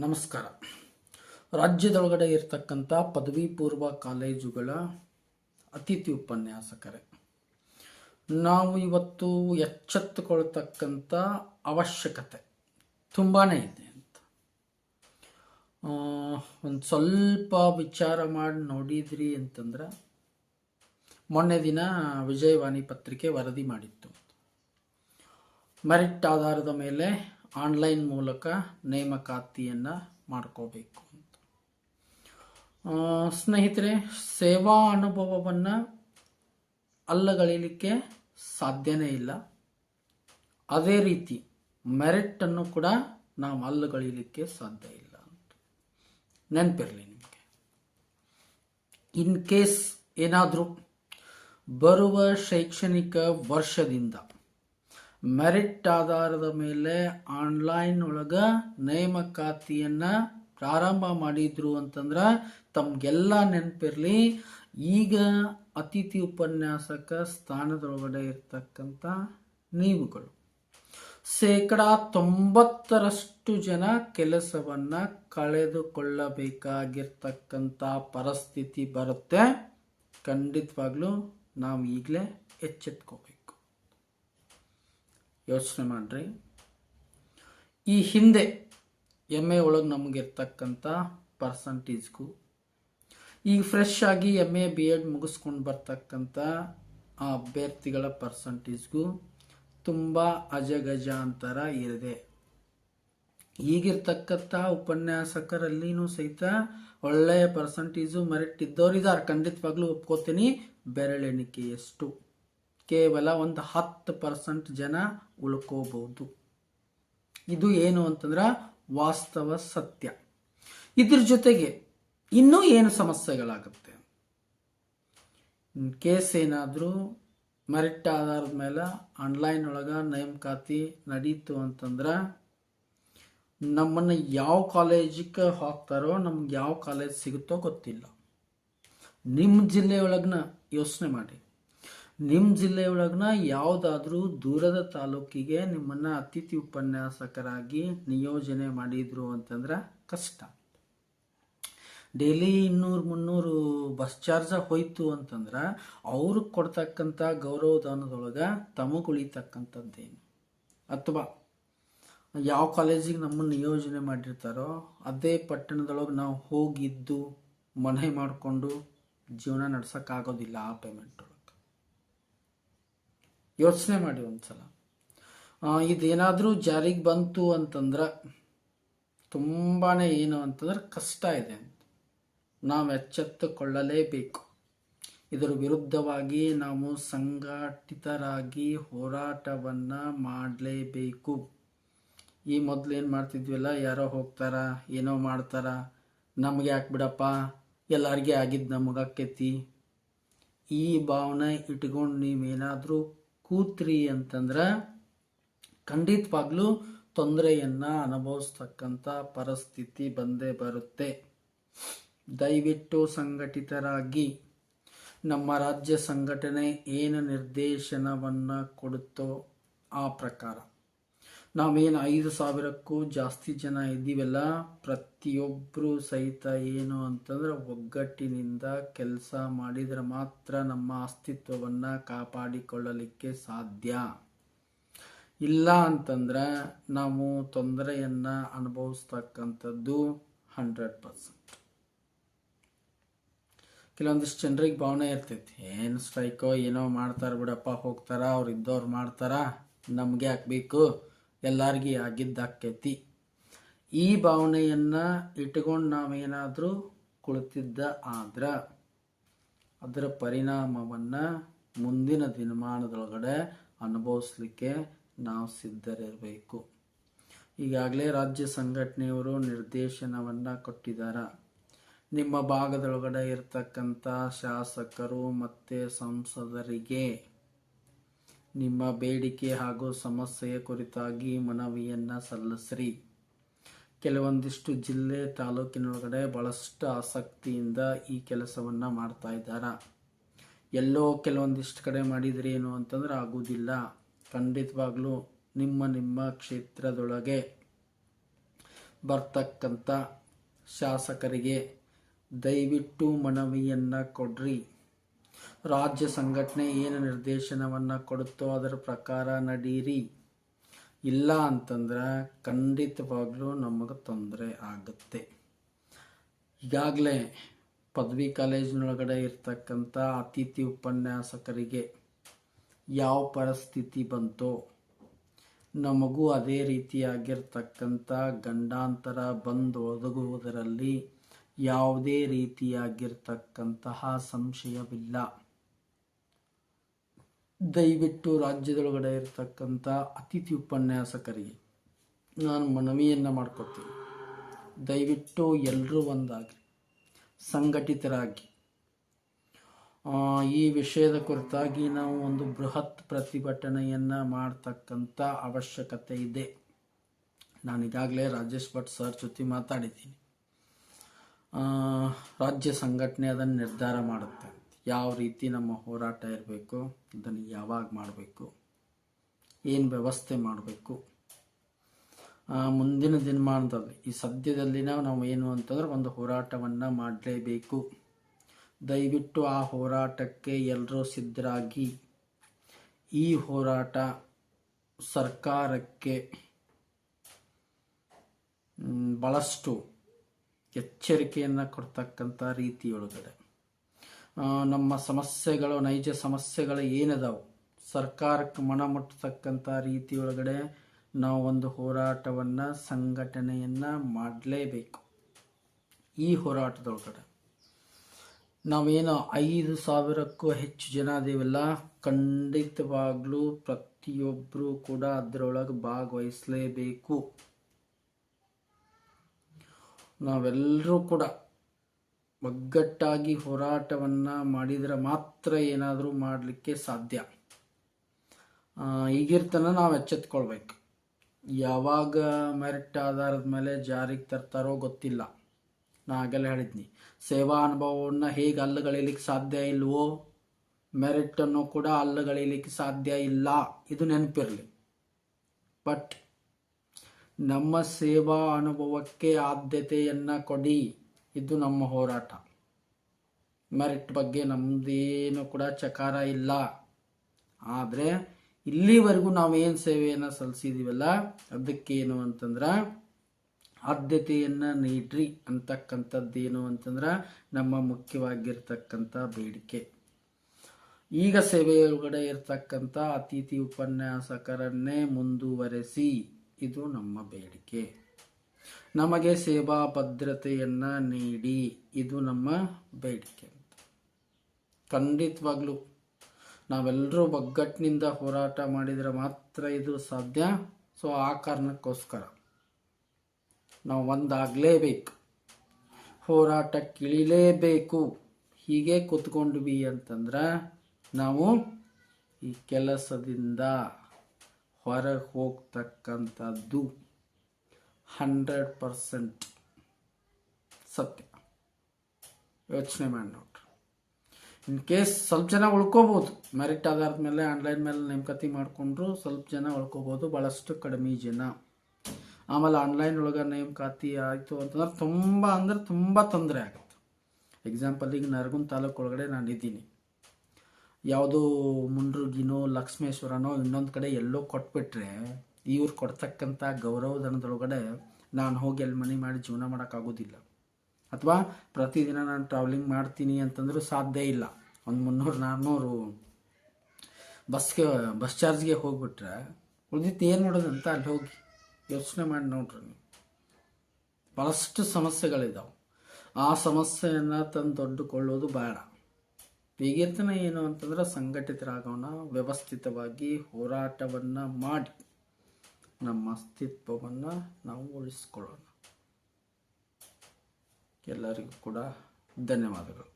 ನಮಸ್ಕಾರ. ರಾಜ್ಯದೊಳಗಡೆ ಇರತಕ್ಕಂಥ ಪದವಿ ಪೂರ್ವ ಕಾಲೇಜುಗಳ ಅತಿಥಿ ಉಪನ್ಯಾಸಕರೇ, ನಾವು ಇವತ್ತು ಎಚ್ಚೆತ್ತುಕೊಳ್ತಕ್ಕಂಥ ಅವಶ್ಯಕತೆ ತುಂಬಾ ಇದೆ ಅಂತ ಒಂದು ಸ್ವಲ್ಪ ವಿಚಾರ ಮಾಡಿ ನೋಡಿದ್ರಿ ಅಂತಂದ್ರೆ, ಮೊನ್ನೆ ದಿನ ವಿಜಯವಾಣಿ ಪತ್ರಿಕೆ ವರದಿ ಮಾಡಿತ್ತು. ಮೆರಿಟ್ ಆಧಾರದ ಮೇಲೆ ಆನ್ಲೈನ್ ಮೂಲಕ ನೇಮಕಾತಿಯನ್ನು ಮಾಡ್ಕೋಬೇಕು ಅಂತ. ಸ್ನೇಹಿತರೆ, ಸೇವಾ ಅನುಭವವನ್ನು ಅಲ್ಲಗಳೆಯಲಿಕ್ಕೆ ಸಾಧ್ಯನೇ ಇಲ್ಲ. ಅದೇ ರೀತಿ ಮೆರಿಟನ್ನು ಕೂಡ ನಾವು ಅಲ್ಲಗಳೆಯಲಿಕ್ಕೆ ಸಾಧ್ಯ ಇಲ್ಲ ಅಂತ ನೆನಪಿರಲಿ ನಿಮಗೆ. ಇನ್ ಕೇಸ್ ಏನಾದರೂ ಬರುವ ಶೈಕ್ಷಣಿಕ ವರ್ಷದಿಂದ ಮೆರಿಟ್ ಆಧಾರದ ಮೇಲೆ ಆನ್ಲೈನ್ ಒಳಗ ನೇಮಕಾತಿಯನ್ನ ಪ್ರಾರಂಭ ಮಾಡಿದ್ರು ಅಂತಂದ್ರೆ ತಮ್ಗೆಲ್ಲ ನೆನಪಿರಲಿ, ಈಗ ಅತಿಥಿ ಉಪನ್ಯಾಸಕ ಸ್ಥಾನದೊಳಗಡೆ ಇರ್ತಕ್ಕಂಥ ನೀವುಗಳು 90% ಜನ ಕೆಲಸವನ್ನ ಕಳೆದುಕೊಳ್ಳಬೇಕಾಗಿರ್ತಕ್ಕಂಥ ಪರಿಸ್ಥಿತಿ ಬರುತ್ತೆ. ಖಂಡಿತವಾಗ್ಲೂ ನಾವು ಈಗಲೇ ಎಚ್ಚೆತ್ಕೋಬೇಕು. ಯೋಚನೆ ಮಾಡ್ರಿ. ಈ ಹಿಂದೆ MA ಒಳಗೆ ನಮಗಿರ್ತಕ್ಕಂಥ ಪರ್ಸಂಟೇಜ್ಗೂ ಈಗ ಫ್ರೆಶ್ ಆಗಿ MA BEd ಮುಗಿಸ್ಕೊಂಡು ಬರ್ತಕ್ಕಂಥ ಆ ಅಭ್ಯರ್ಥಿಗಳ ಪರ್ಸಂಟೇಜ್ಗೂ ತುಂಬ ಅಜಗಜಾಂತರ ಇದೆ. ಈಗಿರ್ತಕ್ಕಂಥ ಉಪನ್ಯಾಸಕರಲ್ಲಿನೂ ಸಹಿತ ಒಳ್ಳೆಯ ಪರ್ಸಂಟೇಜು ಮೆರಿಟ್ ಇದ್ದವರಿದ್ದಾರೆ, ಖಂಡಿತವಾಗ್ಲೂ ಒಪ್ಕೋತೀನಿ. ಬೆರಳೆಣಿಕೆಯಷ್ಟು, ಕೇವಲ ಒಂದು 10% ಜನ ಉಳ್ಕೋಬಹುದು. ಇದು ಏನು ಅಂತಂದ್ರೆ ವಾಸ್ತವ ಸತ್ಯ. ಇದ್ರ ಜೊತೆಗೆ ಇನ್ನೂ ಏನು ಸಮಸ್ಯೆಗಳಾಗುತ್ತೆ, ಇನ್ ಕೇಸ್ ಏನಾದರೂ ಮೆರಿಟ್ ಆಧಾರದ ಮೇಲೆ ಆನ್ಲೈನ್ ಒಳಗೆ ನೇಮಕಾತಿ ನಡೀತು ಅಂತಂದ್ರೆ ನಮ್ಮನ್ನು ಯಾವ ಕಾಲೇಜಿಗೆ ಹಾಕ್ತಾರೋ ನಮ್ಗೆ ಯಾವ ಕಾಲೇಜ್ ಸಿಗುತ್ತೋ ಗೊತ್ತಿಲ್ಲ. ನಿಮ್ಮ ಜಿಲ್ಲೆಯೊಳಗನ ಯೋಚನೆ ಮಾಡಿ. ನಿಮ್ಮ ಜಿಲ್ಲೆಯೊಳಗನ ಯಾವುದಾದ್ರೂ ದೂರದ ತಾಲೂಕಿಗೆ ನಿಮ್ಮನ್ನು ಅತಿಥಿ ಉಪನ್ಯಾಸಕರಾಗಿ ನಿಯೋಜನೆ ಮಾಡಿದ್ರು ಅಂತಂದ್ರೆ ಕಷ್ಟ. ಡೈಲಿ 200-300 ಬಸ್ ಚಾರ್ಜ ಹೋಯ್ತು ಅಂತಂದ್ರೆ ಅವ್ರಿಗೆ ಕೊಡ್ತಕ್ಕಂಥ ಗೌರವಧನದೊಳಗೆ ತಮಗೆ ಉಳಿತಕ್ಕಂಥದ್ದೇನು, ಅಥವಾ ಯಾವ ಕಾಲೇಜಿಗೆ ನಮ್ಮನ್ನು ನಿಯೋಜನೆ ಮಾಡಿರ್ತಾರೋ ಅದೇ ಪಟ್ಟಣದೊಳಗೆ ನಾವು ಹೋಗಿದ್ದು ಮನೆ ಮಾಡಿಕೊಂಡು ಜೀವನ ನಡ್ಸೋಕ್ಕಾಗೋದಿಲ್ಲ ಆ ಪೇಮೆಂಟ್ ಒಳಗೆ. ಯೋಚನೆ ಮಾಡಿ ಒಂದ್ಸಲ. ಇದೇನಾದರೂ ಜಾರಿಗೆ ಬಂತು ಅಂತಂದ್ರೆ ತುಂಬಾ ಏನು ಅಂತಂದ್ರೆ ಕಷ್ಟ ಇದೆ ಅಂತ ನಾವು ಎಚ್ಚೆತ್ತುಕೊಳ್ಳಲೇಬೇಕು. ಇದರ ವಿರುದ್ಧವಾಗಿ ನಾವು ಸಂಘಟಿತರಾಗಿ ಹೋರಾಟವನ್ನು ಮಾಡಲೇಬೇಕು. ಈ ಮೊದಲು ಏನು ಮಾಡ್ತಿದ್ವಲ್ಲ, ಯಾರೋ ಹೋಗ್ತಾರ ಏನೋ ಮಾಡ್ತಾರ, ನಮಗೆ ಯಾಕೆ ಬಿಡಪ್ಪ, ಎಲ್ಲರಿಗೆ ಆಗಿದ್ದು ನಮಗಾಕೈತಿ, ಈ ಭಾವನೆ ಇಟ್ಕೊಂಡು ನೀವೇನಾದರೂ ಕೂತ್ರಿ ಅಂತಂದ್ರೆ ಖಂಡಿತವಾಗ್ಲೂ ತೊಂದರೆಯನ್ನು ಅನುಭವಿಸ್ತಕ್ಕಂಥ ಪರಿಸ್ಥಿತಿ ಬಂದೇ ಬರುತ್ತೆ. ದಯವಿಟ್ಟು ಸಂಘಟಿತರಾಗಿ ನಮ್ಮ ರಾಜ್ಯ ಸಂಘಟನೆ ಏನು ನಿರ್ದೇಶನವನ್ನು ಕೊಡುತ್ತೋ ಆ ಪ್ರಕಾರ ನಾವೇನು 5,000ಕ್ಕೂ ಜಾಸ್ತಿ ಜನ ಇದ್ದೀವಲ್ಲ, ಪ್ರತಿಯೊಬ್ಬರು ಸಹಿತ ಏನು ಅಂತಂದ್ರೆ ಒಗ್ಗಟ್ಟಿನಿಂದ ಕೆಲಸ ಮಾಡಿದರೆ ಮಾತ್ರ ನಮ್ಮ ಅಸ್ತಿತ್ವವನ್ನು ಕಾಪಾಡಿಕೊಳ್ಳಲಿಕ್ಕೆ ಸಾಧ್ಯ. ಇಲ್ಲ ಅಂತಂದ್ರೆ ನಾವು ತೊಂದರೆಯನ್ನು ಅನುಭವಿಸ್ತಕ್ಕಂಥದ್ದು 100%. ಕೆಲವೊಂದಿಷ್ಟು ಜನರಿಗೆ ಭಾವನೆ ಇರ್ತೈತಿ, ಏನು ಸ್ಟ್ರೈಕೋ ಏನೋ ಮಾಡ್ತಾರೆ ಬಿಡಪ್ಪ, ಹೋಗ್ತಾರ, ಅವ್ರು ಇದ್ದವ್ರು ಮಾಡ್ತಾರ, ನಮ್ಗೆ ಹಾಕ್ಬೇಕು, ಎಲ್ಲರಿಗೂ ಆಗಿದ್ದಾಕೈತಿ. ಈ ಭಾವನೆಯನ್ನು ಇಟ್ಕೊಂಡು ನಾವೇನಾದರೂ ಕುಳಿತಿದ್ದ ಆದ್ರೆ ಅದರ ಪರಿಣಾಮವನ್ನು ಮುಂದಿನ ದಿನಮಾನದೊಳಗಡೆ ಅನುಭವಿಸ್ಲಿಕ್ಕೆ ನಾವು ಸಿದ್ಧರಿರಬೇಕು. ಈಗಾಗಲೇ ರಾಜ್ಯ ಸಂಘಟನೆಯವರು ನಿರ್ದೇಶನವನ್ನು ಕೊಟ್ಟಿದ್ದಾರೆ. ನಿಮ್ಮ ಭಾಗದೊಳಗಡೆ ಇರತಕ್ಕಂಥ ಶಾಸಕರು ಮತ್ತು ಸಂಸದರಿಗೆ ನಿಮ್ಮ ಬೇಡಿಕೆ ಹಾಗೂ ಸಮಸ್ಯೆಯ ಕುರಿತಾಗಿ ಮನವಿಯನ್ನು ಸಲ್ಲಿಸ್ರಿ. ಕೆಲವೊಂದಿಷ್ಟು ಜಿಲ್ಲೆ ತಾಲೂಕಿನೊಳಗಡೆ ಬಹಳಷ್ಟು ಆಸಕ್ತಿಯಿಂದ ಈ ಕೆಲಸವನ್ನು ಮಾಡ್ತಾ ಇದ್ದಾರೆ. ಎಲ್ಲೋ ಕೆಲವೊಂದಿಷ್ಟು ಕಡೆ ಮಾಡಿದರೆ ಏನು ಅಂತಂದ್ರೆ ಆಗೋದಿಲ್ಲ. ಖಂಡಿತವಾಗ್ಲೂ ನಿಮ್ಮ ಕ್ಷೇತ್ರದೊಳಗೆ ಬರ್ತಕ್ಕಂಥ ಶಾಸಕರಿಗೆ ದಯವಿಟ್ಟು ಮನವಿಯನ್ನು ಕೊಡ್ರಿ. ರಾಜ್ಯ ಸಂಘಟನೆ ಏನು ನಿರ್ದೇಶನವನ್ನು ಕೊಡುತ್ತೋ ಅದರ ಪ್ರಕಾರ ನಡೀರಿ. ಇಲ್ಲ ಅಂತಂದ್ರೆ ಖಂಡಿತವಾಗ್ಲೂ ನಮಗೆ ತೊಂದರೆ ಆಗುತ್ತೆ. ಈಗಾಗಲೇ ಪದವಿ ಕಾಲೇಜಿನೊಳಗಡೆ ಇರ್ತಕ್ಕಂಥ ಅತಿಥಿ ಉಪನ್ಯಾಸಕರಿಗೆ ಯಾವ ಪರಿಸ್ಥಿತಿ ಬಂತೋ ನಮಗೂ ಅದೇ ರೀತಿಯಾಗಿರ್ತಕ್ಕಂಥ ಗಂಡಾಂತರ ಬಂದು ಒದಗುವುದರಲ್ಲಿ ಯಾವುದೇ ರೀತಿಯಾಗಿರ್ತಕ್ಕಂತಹ ಸಂಶಯವಿಲ್ಲ. ದಯವಿಟ್ಟು ರಾಜ್ಯದೊಳಗಡೆ ಇರ್ತಕ್ಕಂಥ ಅತಿಥಿ ಉಪನ್ಯಾಸಕರಿಗೆ ನಾನು ಮನವಿಯನ್ನು ಮಾಡ್ಕೊತೀನಿ. ದಯವಿಟ್ಟು ಎಲ್ಲರೂ ಒಂದಾಗಿ ಸಂಘಟಿತರಾಗಿ ಈ ವಿಷಯದ ಕುರಿತಾಗಿ ನಾವು ಒಂದು ಬೃಹತ್ ಪ್ರತಿಭಟನೆಯನ್ನು ಮಾಡ್ತಕ್ಕಂಥ ಅವಶ್ಯಕತೆ ಇದೆ. ನಾನು ಈಗಾಗಲೇ ರಾಜೇಶ್ ಭಟ್ ಸರ್ ಜೊತೆ ಮಾತಾಡಿದ್ದೀನಿ. ರಾಜ್ಯ ಸಂಘಟನೆ ಅದನ್ನು ನಿರ್ಧಾರ ಮಾಡುತ್ತೆ ಯಾವ ರೀತಿ ನಮ್ಮ ಹೋರಾಟ ಇರಬೇಕು, ಅದನ್ನು ಯಾವಾಗ ಮಾಡಬೇಕು, ಏನು ವ್ಯವಸ್ಥೆ ಮಾಡಬೇಕು. ಮುಂದಿನ ದಿನಮಾನದಲ್ಲಿ ಈ ಸದ್ಯದಲ್ಲಿ ನಾವು ಏನು ಅಂತಂದ್ರೆ ಒಂದು ಹೋರಾಟವನ್ನು ಮಾಡಲೇಬೇಕು. ದಯವಿಟ್ಟು ಆ ಹೋರಾಟಕ್ಕೆ ಎಲ್ಲರೂ ಸಿದ್ಧರಾಗಿ ಈ ಹೋರಾಟ ಸರ್ಕಾರಕ್ಕೆ ಭಾಳಷ್ಟು ಎಚ್ಚರಿಕೆಯನ್ನು ಕೊಡ್ತಕ್ಕಂಥ ರೀತಿಯೊಳಗಡೆ ನಮ್ಮ ಸಮಸ್ಯೆಗಳು, ನೈಜ ಸಮಸ್ಯೆಗಳು ಏನದಾವು ಸರ್ಕಾರಕ್ಕೆ ಮನಮುಟ್ಟತಕ್ಕಂಥ ರೀತಿಯೊಳಗಡೆ ನಾವು ಒಂದು ಹೋರಾಟವನ್ನು ಸಂಘಟನೆಯನ್ನು ಮಾಡಲೇಬೇಕು. ಈ ಹೋರಾಟದೊಳಗಡೆ ನಾವೇನು 5,000ಕ್ಕೂ ಹೆಚ್ಚು ಜನ ಅದೇವಲ್ಲ, ಖಂಡಿತವಾಗ್ಲೂ ಪ್ರತಿಯೊಬ್ಬರೂ ಕೂಡ ಅದರೊಳಗೆ ಭಾಗವಹಿಸಲೇಬೇಕು. ನಾವೆಲ್ಲರೂ ಕೂಡ ಒಗ್ಗಟ್ಟಾಗಿ ಹೋರಾಟವನ್ನು ಮಾಡಿದರೆ ಮಾತ್ರ ಏನಾದರೂ ಮಾಡಲಿಕ್ಕೆ ಸಾಧ್ಯ. ಈಗಿರ್ತನ ನಾವು ಎಚ್ಚೆತ್ಕೊಳ್ಬೇಕು. ಯಾವಾಗ ಮೆರಿಟ್ ಆಧಾರದ ಮೇಲೆ ಜಾರಿಗೆ ತರ್ತಾರೋ ಗೊತ್ತಿಲ್ಲ. ನಾ ಆಗಲೇ ಹೇಳಿದ್ನಿ, ಸೇವಾ ಅನುಭವವನ್ನು ಹೇಗೆ ಅಲ್ಲಗಳೆಯಲಿಕ್ಕೆ ಸಾಧ್ಯ ಇಲ್ವೋ ಮೆರಿಟನ್ನು ಕೂಡ ಅಲ್ಲಗಳೆಯಲಿಕ್ಕೆ ಸಾಧ್ಯ ಇಲ್ಲ. ಇದು ನೆನಪಿರಲಿ. ಬಟ್ ನಮ್ಮ ಸೇವಾ ಅನುಭವಕ್ಕೆ ಆದ್ಯತೆಯನ್ನು ಕೊಡಿ. ಇದು ನಮ್ಮ ಹೋರಾಟ. ಮೆರಿಟ್ ಬಗ್ಗೆ ನಮ್ಮದೇನು ಕೂಡ ಚಕಾರ ಇಲ್ಲ. ಆದರೆ ಇಲ್ಲಿವರೆಗೂ ನಾವೇನು ಸೇವೆಯನ್ನು ಸಲ್ಲಿಸಿದ್ದೀವಲ್ಲ ಅದಕ್ಕೇನು ಅಂತಂದ್ರೆ ಆದ್ಯತೆಯನ್ನು ನೀಡ್ರಿ ಅಂತಕ್ಕಂಥದ್ದೇನು ಅಂತಂದ್ರೆ ನಮ್ಮ ಮುಖ್ಯವಾಗಿರ್ತಕ್ಕಂಥ ಬೇಡಿಕೆ. ಈಗ ಸೇವೆಯೊಳಗಡೆ ಇರ್ತಕ್ಕಂಥ ಅತಿಥಿ ಉಪನ್ಯಾಸಕರನ್ನೇ ಮುಂದುವರೆಸಿ, ಇದು ನಮ್ಮ ಬೇಡಿಕೆ. ನಮಗೆ ಸೇವಾ ಭದ್ರತೆಯನ್ನು ನೀಡಿ, ಇದು ನಮ್ಮ ಬೇಡಿಕೆ. ಖಂಡಿತವಾಗ್ಲೂ ನಾವೆಲ್ಲರೂ ಒಗ್ಗಟ್ಟಿನಿಂದ ಹೋರಾಟ ಮಾಡಿದರೆ ಮಾತ್ರ ಇದು ಸಾಧ್ಯ. ಸೊ ಆ ಕಾರಣಕ್ಕೋಸ್ಕರ ನಾವು ಒಂದಾಗಲೇಬೇಕು, ಹೋರಾಟಕ್ಕಿಳಿಲೇಬೇಕು. ಹೀಗೆ ಕೂತ್ಕೊಂಡ್ವಿ ಅಂತಂದ್ರೆ ನಾವು ಈ ಕೆಲಸದಿಂದ ಹೊರಗೆ ಹೋಗ್ತಕ್ಕಂಥದ್ದು 100% ಸತ್ಯ. ಯೋಚನೆ ಮಾಡಿ ನೋಡ್ರಿ. ಇನ್ ಕೇಸ್ ಸ್ವಲ್ಪ ಜನ ಉಳ್ಕೋಬೋದು, ಮೆರಿಟ್ ಆಧಾರದ ಮೇಲೆ ಆನ್ಲೈನ್ ಮೇಲೆ ನೇಮಕಾತಿ ಮಾಡಿಕೊಂಡ್ರು ಸ್ವಲ್ಪ ಜನ ಉಳ್ಕೋಬೋದು, ಭಾಳಷ್ಟು ಕಡಿಮೆ ಜನ. ಆಮೇಲೆ ಆನ್ಲೈನ್ ಒಳಗೆ ನೇಮಕಾತಿ ಆಯಿತು ಅಂತಂದ್ರೆ ತುಂಬ ತೊಂದರೆ ಆಗುತ್ತೆ. ಎಕ್ಸಾಂಪಲ್ ಈಗ ನರಗುಂದ ತಾಲೂಕು ಒಳಗಡೆ ನಾನು ಇದ್ದೀನಿ, ಯಾವುದೋ ಮುಂಡ್ರುಗಿನೋ ಲಕ್ಷ್ಮೇಶ್ವರನೋ ಇನ್ನೊಂದು ಕಡೆ ಎಲ್ಲೋ ಕೊಟ್ಬಿಟ್ರೆ ಇವ್ರು ಕೊಡ್ತಕ್ಕಂಥ ಗೌರವಧನದೊಳಗಡೆ ನಾನು ಹೋಗಿ ಅಲ್ಲಿ ಮನೆ ಮಾಡಿ ಜೀವನ ಮಾಡೋಕ್ಕಾಗೋದಿಲ್ಲ. ಅಥವಾ ಪ್ರತಿದಿನ ನಾನು ಟ್ರಾವೆಲಿಂಗ್ ಮಾಡ್ತೀನಿ ಅಂತಂದ್ರೂ ಸಾಧ್ಯ ಇಲ್ಲ. ಒಂದು 300-400 ಬಸ್ ಚಾರ್ಜ್ಗೆ ಹೋಗ್ಬಿಟ್ರೆ ಉಳಿದಿತ್ತು ಏನು ಮಾಡೋದಂತ ಅಲ್ಲಿ ಹೋಗಿ ಯೋಚನೆ ಮಾಡಿ ನೋಡ್ರಿ. ನೀವು ಭಾಳಷ್ಟು ಸಮಸ್ಯೆಗಳಿದ್ದಾವೆ. ಆ ಸಮಸ್ಯೆಯನ್ನು ತಂದು ದೊಡ್ಡಕೊಳ್ಳೋದು ಬೇಡ. ಈಗಿರ್ತನ ಏನು ಅಂತಂದ್ರೆ ಸಂಘಟಿತರಾಗೋಣ, ವ್ಯವಸ್ಥಿತವಾಗಿ ಹೋರಾಟವನ್ನು ಮಾಡಿ ನಮ್ಮ ಅಸ್ತಿತ್ವವನ್ನು ನಾವು ಉಳಿಸ್ಕೊಳ್ಳೋಣ. ಎಲ್ಲರಿಗೂ ಕೂಡ ಧನ್ಯವಾದಗಳು.